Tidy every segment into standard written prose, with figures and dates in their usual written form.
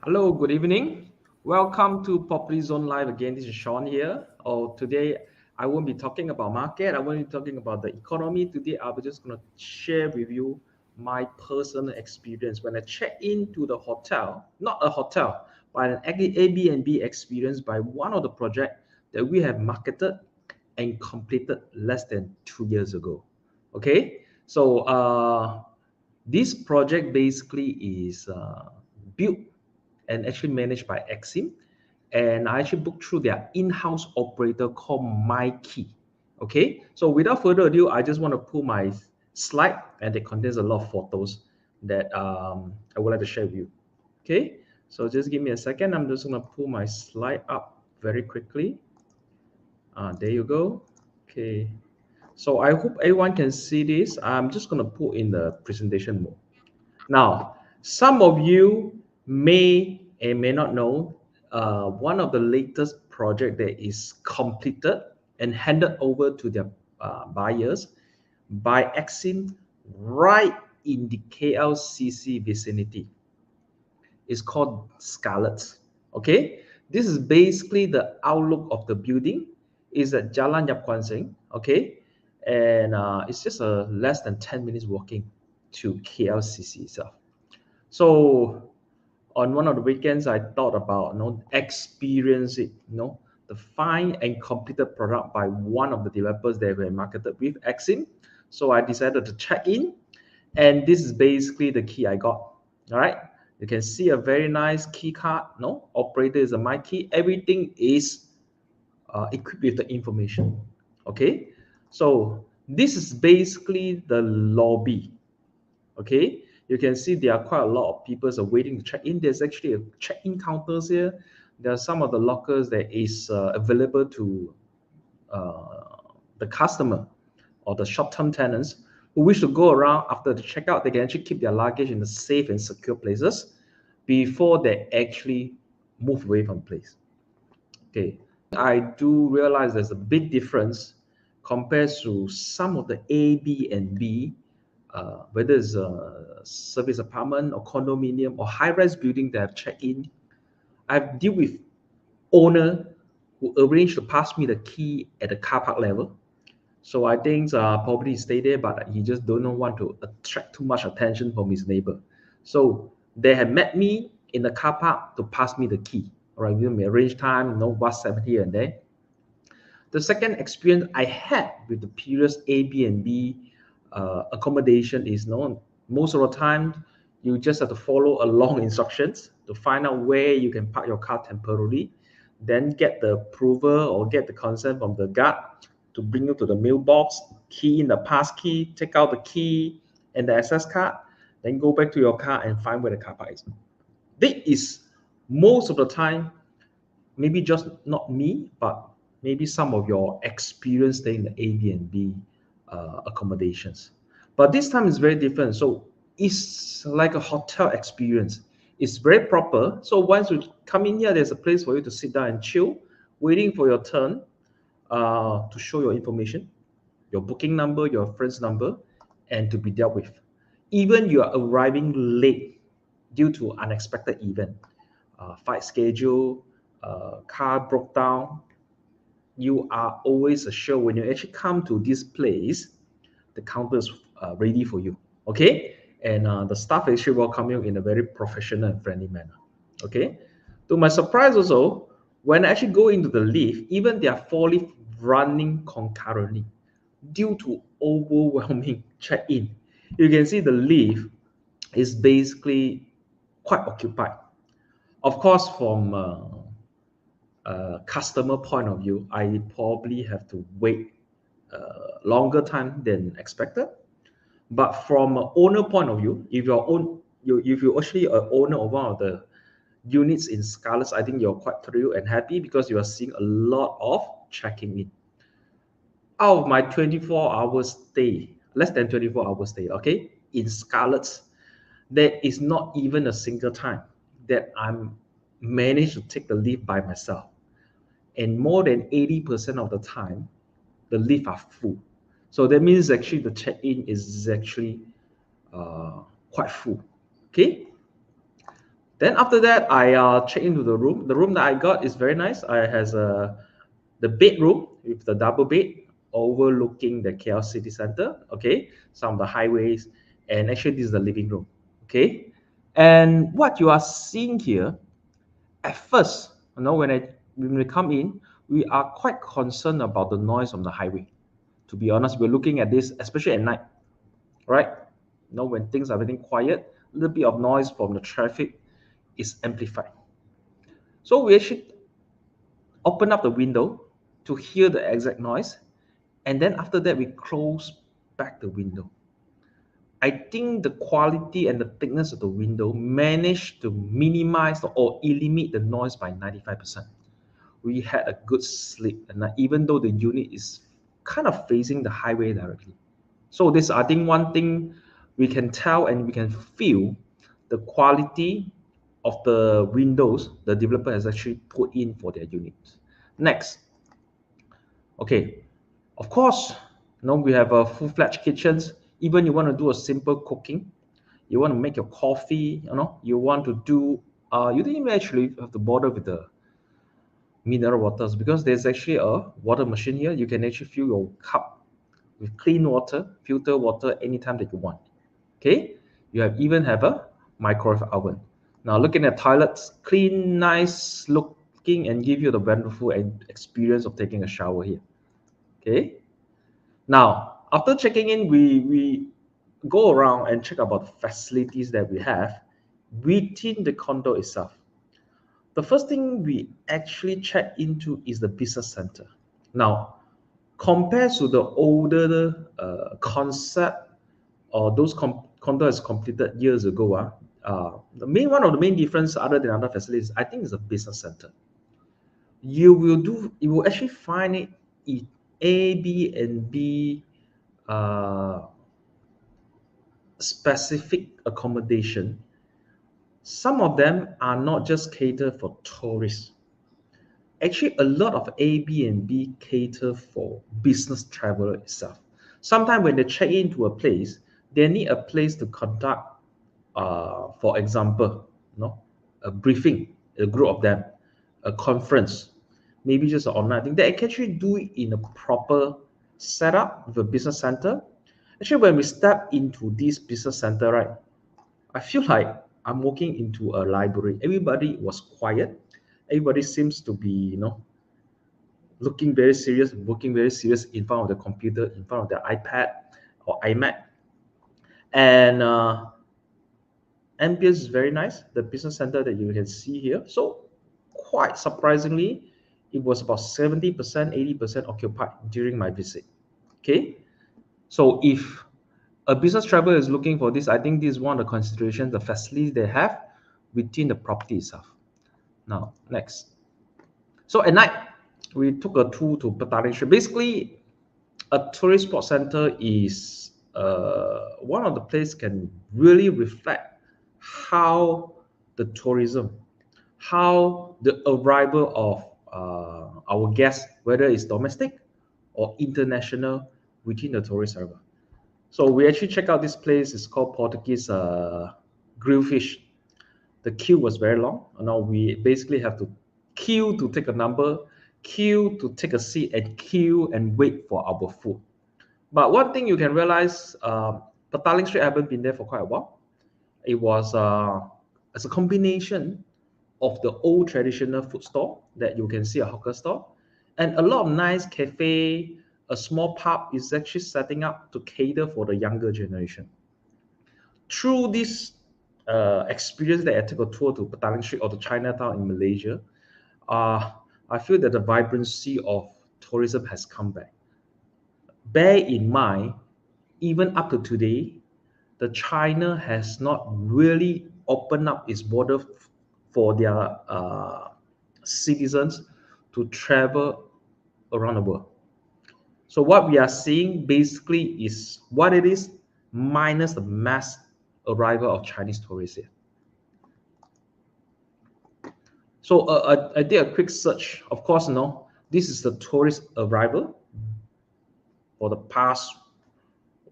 Hello, good evening. Welcome to Property Zone Live again. This is Sean here. Today I won't be talking about market. I won't be talking about the economy. Today I'll be just going to share with you my personal experience when I check into the hotel, not a hotel, but an Airbnb experience by one of the project that we have marketed and completed less than 2 years ago. Okay, this project basically is built and actually managed by Exim. And I actually booked through their in-house operator called MyKey. Okay, so without further ado, I just want to pull my slide, and it contains a lot of photos that I would like to share with you. Okay, so just give me a second. I'm just going to pull my slide up very quickly. There you go. Okay, so I hope everyone can see this. I'm just going to put in the presentation mode. Now, some of you may and may not know one of the latest project that is completed and handed over to their buyers by Exim right in the KLCC vicinity. It's called Scarlet. Okay, this is basically the outlook of the building. Is at Jalan Yap Kwan Sing. Okay, and it's just a less than 10 minutes walking to KLCC itself. So on one of the weekends, I thought about experience it, the fine and completed product by one of the developers that were marketed with Exim. So I decided to check in, and this is basically the key I got. All right, you can see a very nice key card. No, operator is a my key. Everything is equipped with the information. Okay, so this is basically the lobby. Okay, you can see there are quite a lot of people are waiting to check in. There's actually a check-in counters here. There are some of the lockers that is available to the customer or the short-term tenants who wish to go around after the checkout. They can actually keep their luggage in the safe and secure places before they actually move away from the place. Okay, I do realize there's a big difference compared to some of the Airbnb, whether it's a service apartment or condominium or high-rise building that I've checked in. I've dealt with owner who arranged to pass me the key at the car park level. So I think probably stay there, but he just don't want to attract too much attention from his neighbor. So they had met me in the car park to pass me the key. All right, we arrange time, WhatsApp here and there. The second experience I had with the previous Airbnb accommodation is most of the time you just have to follow along instructions to find out where you can park your car temporarily, then get the approval or get the consent from the guard to bring you to the mailbox, key in the pass key, take out the key and the access card, then go back to your car and find where the car park is. This is most of the time, maybe just not me, but maybe some of your experience staying in the Airbnb accommodations. But this time is very different. So it's like a hotel experience. It's very proper. So once you come in here, there's a place for you to sit down and chill, waiting for your turn to show your information, your booking number, your reference number, and to be dealt with. Even you are arriving late due to unexpected event, flight schedule, car broke down, you are always assured when you actually come to this place, the counter is ready for you. Okay, and the staff actually welcome you in a very professional and friendly manner. Okay, to my surprise also, when I actually go into the lift, even there are 4 lifts running concurrently due to overwhelming check-in. You can see the lift is basically quite occupied. Of course, from customer point of view, I probably have to wait longer time than expected. But from an owner point of view, if you actually an owner of one of the units in Scarlet, I think you're quite thrilled and happy because you are seeing a lot of checking in. Out of my 24 hours stay, less than 24 hours stay, okay, in Scarlet, there is not even a single time that I'm managed to take the lift by myself. And more than 80% of the time, the lift are full. So that means actually the check-in is actually quite full. Okay. Then after that, I check into the room. The room that I got is very nice. I has the bedroom with the double bed overlooking the KL city center. Okay, some of the highways, and actually this is the living room. Okay, and what you are seeing here, at first, when we come in, we are quite concerned about the noise on the highway. To be honest, we're looking at this, especially at night, right? When things are getting quiet, a little bit of noise from the traffic is amplified. So we actually open up the window to hear the exact noise, and then after that we close back the window. I think the quality and the thickness of the window managed to minimize or eliminate the noise by 95%. We had a good sleep, and even though the unit is kind of facing the highway directly. So this, I think, one thing we can tell and we can feel the quality of the windows the developer has actually put in for their units. Next, okay, of course, we have a full-fledged kitchens. Even you want to do a simple cooking, you want to make your coffee, you want to do, you don't even actually have to bother with the mineral waters, because there's actually a water machine here. You can actually fill your cup with clean water, filter water anytime that you want. Okay, you even have a microwave oven. Now looking at toilets, clean, nice looking, and give you the wonderful experience of taking a shower here. Okay, now after checking in, we go around and check about the facilities that we have within the condo itself. The first thing we actually check into is the business center. Now, compared to the older concept or those condos completed years ago, one of the main difference other than other facilities, I think, is the business center. You will actually find it in Airbnb specific accommodation. Some of them are not just catered for tourists. Actually, a lot of Airbnb cater for business traveler itself. Sometimes when they check into a place, they need a place to conduct, for example, a briefing, a group of them, a conference, maybe just an online thing. They can actually do it in a proper setup with a business center. Actually, when we step into this business center, right, I feel like I'm walking into a library. Everybody was quiet. Everybody seems to be, looking very serious, working very serious in front of the computer, in front of the iPad or iMac. And ambience is very nice. The business center that you can see here. So quite surprisingly, it was about 70%, 80% occupied during my visit. Okay. So if a business traveler is looking for this, I think this is one of the considerations, the facilities they have within the property itself. Now, next. So at night, we took a tour to Petaling Street. Basically, a tourist sport center is one of the places can really reflect how the tourism, how the arrival of our guests, whether it's domestic or international, within the tourist area. So we actually check out this place. It's called Portuguese Grillfish. The queue was very long. Now we basically have to queue to take a number, queue to take a seat, and queue and wait for our food. But one thing you can realize, Petaling Street, I haven't been there for quite a while. It was as a combination of the old traditional food store that you can see a hawker store, and a lot of nice cafe, a small pub is actually setting up to cater for the younger generation. Through this experience that I took a tour to Petaling Street or to Chinatown in Malaysia, I feel that the vibrancy of tourism has come back. Bear in mind, even up to today, the China has not really opened up its border for their citizens to travel around the world. So what we are seeing basically is what it is minus the mass arrival of Chinese tourists here. So I did a quick search. Of course, this is the tourist arrival for the past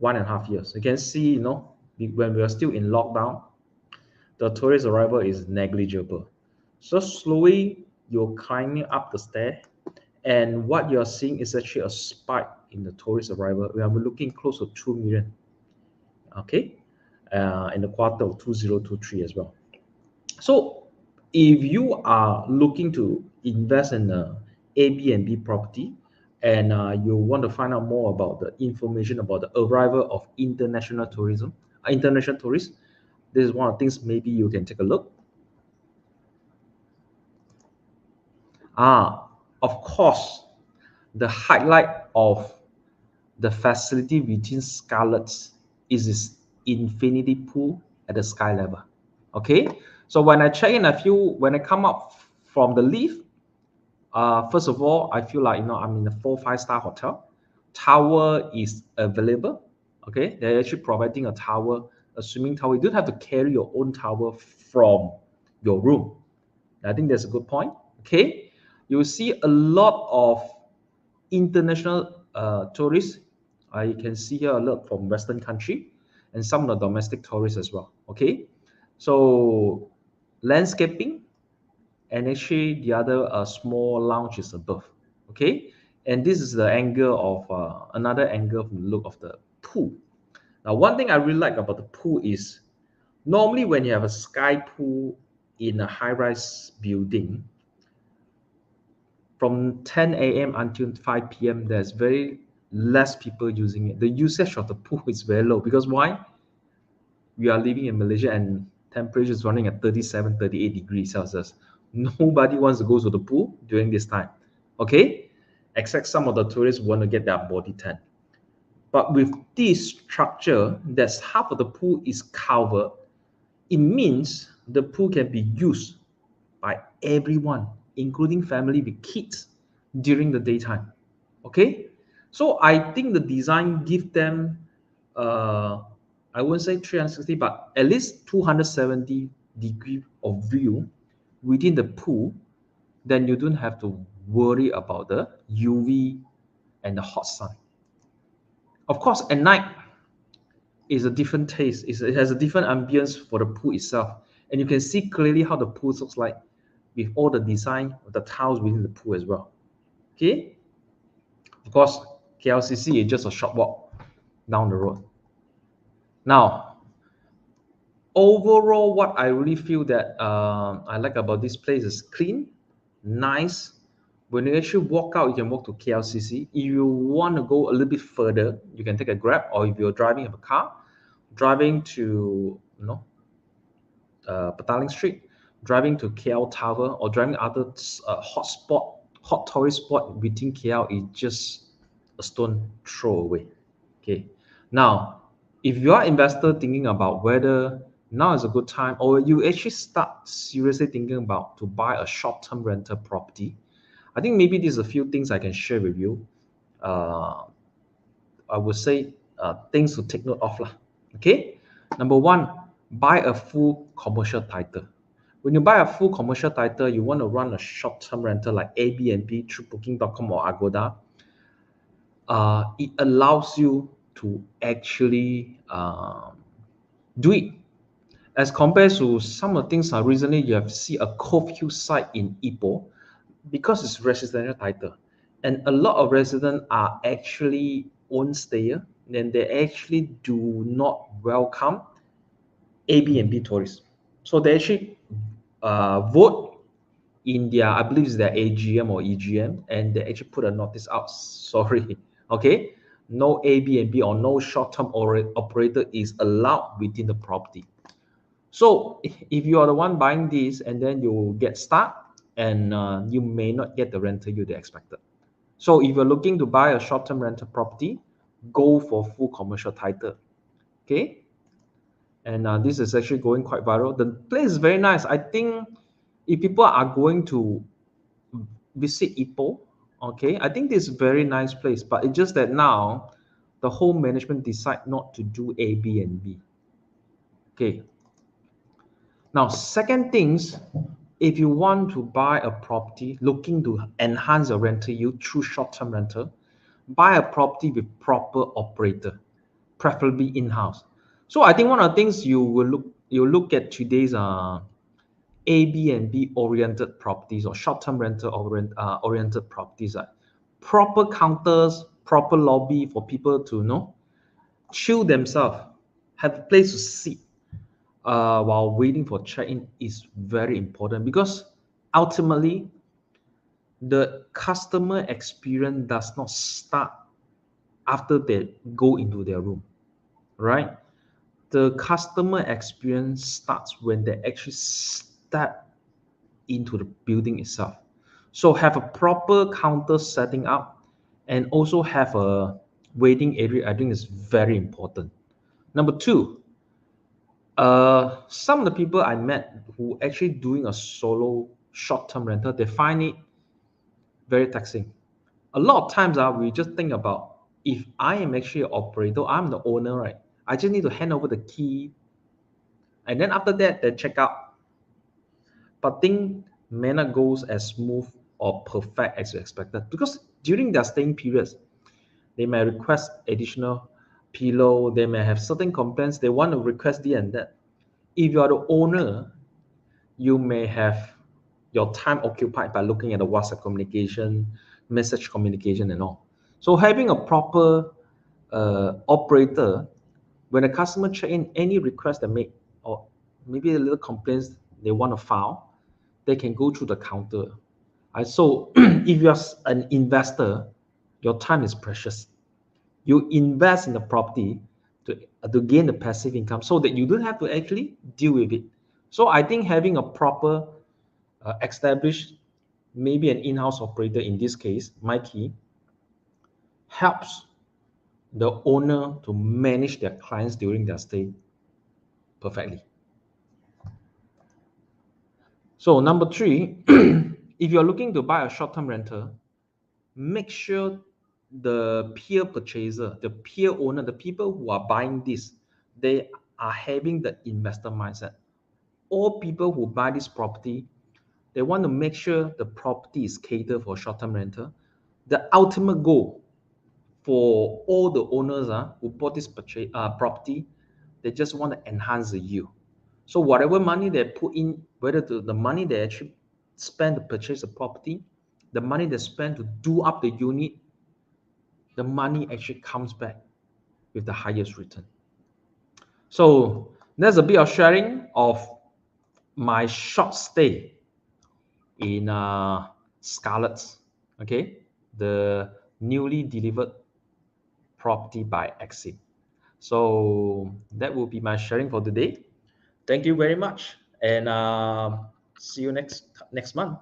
1.5 years. You can see, when we are still in lockdown, the tourist arrival is negligible. So slowly you're climbing up the stair, and what you're seeing is actually a spike in the tourist arrival. We are looking close to 2 million, okay, in the quarter of 2023 as well. So if you are looking to invest in a Airbnb property, and you want to find out more about the information about the arrival of international tourists, this is one of the things maybe you can take a look. Of course, the highlight of the facility within Scarlett's is its infinity pool at the sky level. Okay, so when I check in, when I come up from the lift, first of all, I feel like I'm in a 4-5 star hotel. Tower is available. Okay, they're actually providing a tower, a swimming tower. You don't have to carry your own tower from your room. I think that's a good point. Okay, you will see a lot of international tourists. You can see here a lot from Western country and some of the domestic tourists as well. Okay, so landscaping, and actually the other small lounge is above. Okay, and this is the angle of another angle from the look of the pool. Now, one thing I really like about the pool is normally when you have a sky pool in a high-rise building, from 10 a.m. until 5 p.m., there's very less people using it. The usage of the pool is very low because why? We are living in Malaysia and temperature is running at 37, 38 degrees Celsius. Nobody wants to go to the pool during this time, okay? Except some of the tourists want to get their body tan. But with this structure, that's half of the pool is covered. It means the pool can be used by everyone, including family with kids, during the daytime. Okay, so I think the design give them, I wouldn't say 360, but at least 270 degree of view within the pool. Then you don't have to worry about the UV and the hot sun. Of course, at night is a different taste. It has a different ambience for the pool itself, and you can see clearly how the pool looks like with all the design of the tiles within the pool as well. Okay, of course, KLCC is just a short walk down the road. Now, overall, what I really feel that I like about this place is clean, nice. When you actually walk out, you can walk to KLCC. If you want to go a little bit further, you can take a Grab, or if you're driving a car, driving to Petaling Street, driving to KL Tower, or driving other hot tourist spot within KL is just a stone throw away. Okay, now if you are investor thinking about whether now is a good time, or you actually start seriously thinking about to buy a short-term rental property, I think maybe there's a few things I can share with you. I would say things to take note of lah. Okay, number one, buy a full commercial title. When you buy a full commercial title, you want to run a short-term rental like Airbnb through Booking.com or Agoda. It allows you to actually do it, as compared to some of the things recently you have seen a Cove Hill site in Ipoh, because it's residential title, and a lot of residents are actually own stayer, and they actually do not welcome Airbnb tourists. So they actually vote in their, I believe it's their AGM or EGM, and they actually put a notice out. Sorry, okay, no Airbnb or no short-term operator is allowed within the property. So if you are the one buying this and then you get stuck, and you may not get the rental you expected. So if you're looking to buy a short-term rental property, go for full commercial title. Okay, and this is actually going quite viral. The place is very nice. I think if people are going to visit Ipoh, okay, I think this is a very nice place, but it's just that now the whole management decide not to do Airbnb. Okay, now second things, if you want to buy a property looking to enhance your rental yield through short-term rental, buy a property with proper operator, preferably in-house. So I think one of the things you will look you look at today's Airbnb oriented properties or short-term rental oriented properties, proper counters, proper lobby for people to chill themselves, have a place to sit while waiting for check-in is very important, because ultimately the customer experience does not start after they go into their room, right? The customer experience starts when they actually step into the building itself. So have a proper counter setting up and also have a waiting area. I think is very important. Number two, some of the people I met who actually doing a solo short-term rental, they find it very taxing. A lot of times we just think about, if I am actually an operator, I'm the owner, right? I just need to hand over the key, and then after that they check out. But things may not goes as smooth or perfect as you expected, because during their staying periods, they may request additional pillow, they may have certain complaints, they want to request this and that. If you are the owner, you may have your time occupied by looking at the WhatsApp communication, message communication, and all. So having a proper operator, when a customer check in, any request they make, or maybe a little complaints they want to file, they can go through the counter. So if you're an investor, your time is precious. You invest in the property to gain the passive income, so that you don't have to actually deal with it. So I think having a proper established, maybe an in-house operator, in this case Mikey, helps the owner to manage their clients during their stay perfectly. So number three, if you're looking to buy a short-term rental, make sure the peer purchaser, the peer owner, the people who are buying this, they are having the investor mindset. All people who buy this property, they want to make sure the property is catered for short-term rental. The ultimate goal for all the owners who bought this property, they just want to enhance the yield. So whatever money they put in, whether the money they actually spend to purchase the property, the money they spend to do up the unit, the money actually comes back with the highest return. So there's a bit of sharing of my short stay in Scarlett's, okay, the newly delivered property by Exit. So that will be my sharing for today. Thank you very much, and see you next month.